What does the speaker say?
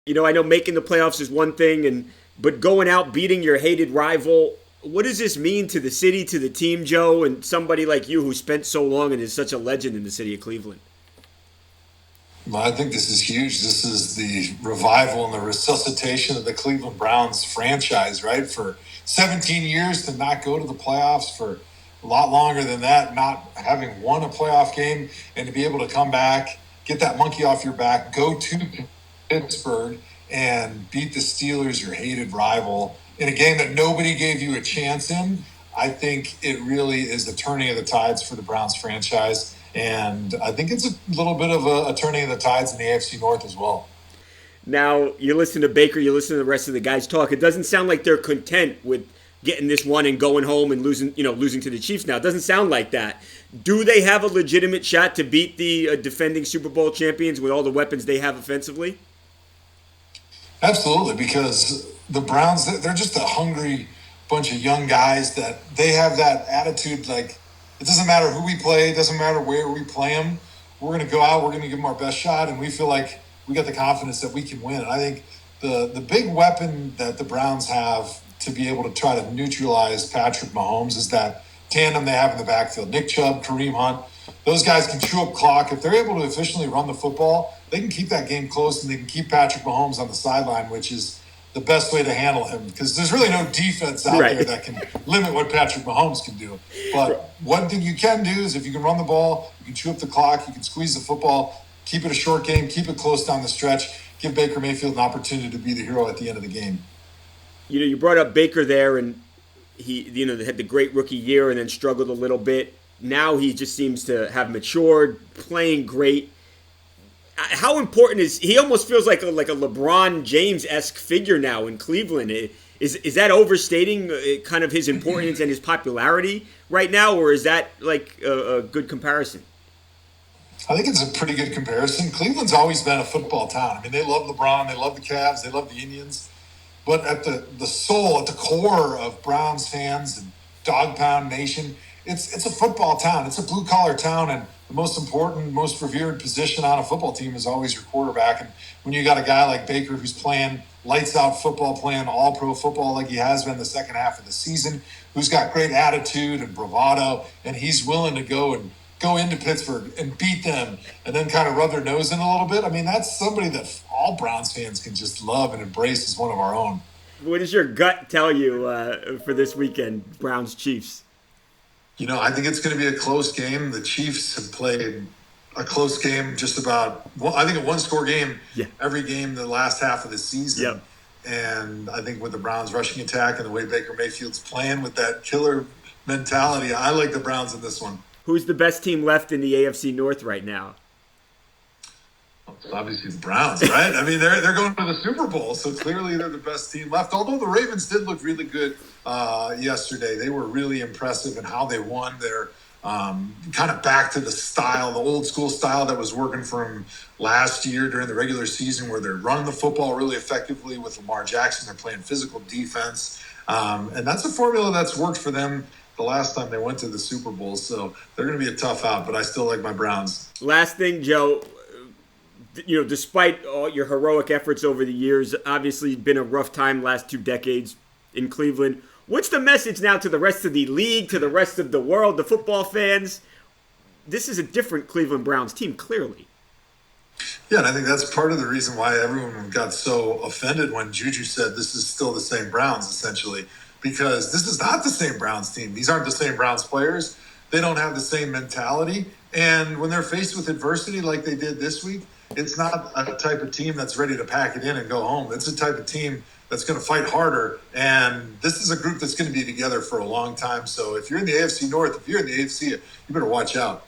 I know making the playoffs is one thing, but going out beating your hated rival, what does this mean to the city, to the team, Joe, and somebody like you who spent so long and is such a legend in the city of Cleveland? Well, I think this is huge. This is the revival and the resuscitation of the Cleveland Browns franchise, right? For 17 years to not go to the playoffs, for a lot longer than that, not having won a playoff game, and to be able to come back, get that monkey off your back, go to Pittsburgh and beat the Steelers, your hated rival, in a game that nobody gave you a chance in. I think it really is the turning of the tides for the Browns franchise. And I think it's a little bit of a turning of the tides in the AFC North as well. Now, you listen to Baker, you listen to the rest of the guys talk. It doesn't sound like they're content with getting this one and going home and losing to the Chiefs now. It doesn't sound like that. Do they have a legitimate shot to beat the defending Super Bowl champions with all the weapons they have offensively? Absolutely, because the Browns, they're just a hungry bunch of young guys that they have that attitude like, it doesn't matter who we play, it doesn't matter where we play them. We're going to go out, we're going to give them our best shot, and we feel like we got the confidence that we can win. And I think the big weapon that the Browns have to be able to try to neutralize Patrick Mahomes is that tandem they have in the backfield. Nick Chubb, Kareem Hunt, those guys can chew up clock. If they're able to efficiently run the football, they can keep that game close and they can keep Patrick Mahomes on the sideline, which is the best way to handle him because there's really no defense out there that can limit what Patrick Mahomes can do. But one thing you can do is if you can run the ball, you can chew up the clock, you can squeeze the football, keep it a short game, keep it close down the stretch, give Baker Mayfield an opportunity to be the hero at the end of the game. You brought up Baker there, and he, they had the great rookie year and then struggled a little bit. Now he just seems to have matured, playing great. How important is he? Almost feels like a LeBron James-esque figure now in Cleveland. Is that overstating kind of his importance and his popularity right now, or is that like a good comparison? I think it's a pretty good comparison. Cleveland's always been a football town. I mean, they love LeBron, they love the Cavs, they love the Indians. But at the soul, at the core of Browns fans and Dog Pound Nation, it's a football town. It's a blue collar town, and the most important, most revered position on a football team is always your quarterback. And when you got a guy like Baker who's playing lights out football, playing all pro football like he has been the second half of the season, who's got great attitude and bravado, and he's willing to go into Pittsburgh and beat them and then kind of rub their nose in a little bit. I mean, that's somebody that all Browns fans can just love and embrace as one of our own. What does your gut tell you for this weekend, Browns Chiefs? I think it's going to be a close game. The Chiefs have played a close game just about, well, I think a one-score game every game the last half of the season. Yep. And I think with the Browns rushing attack and the way Baker Mayfield's playing with that killer mentality, I like the Browns in this one. Who's the best team left in the AFC North right now? Obviously the Browns, right? I mean, they're going to the Super Bowl, so clearly they're the best team left. Although the Ravens did look really good yesterday. They were really impressive in how they won. They're kind of back to the style, the old school style that was working for them last year during the regular season, where they're running the football really effectively with Lamar Jackson. They're playing physical defense. And that's a formula that's worked for them the last time they went to the Super Bowl. So they're going to be a tough out, but I still like my Browns. Last thing, Joe, despite all your heroic efforts over the years, obviously been a rough time last 2 decades in Cleveland. What's the message now to the rest of the league, to the rest of the world, the football fans? This is a different Cleveland Browns team, clearly. Yeah, and I think that's part of the reason why everyone got so offended when Juju said this is still the same Browns, essentially, because this is not the same Browns team. These aren't the same Browns players. They don't have the same mentality. And when they're faced with adversity like they did this week, it's not a type of team that's ready to pack it in and go home. It's a type of team that's going to fight harder. And this is a group that's going to be together for a long time. So if you're in the AFC North, if you're in the AFC, you better watch out.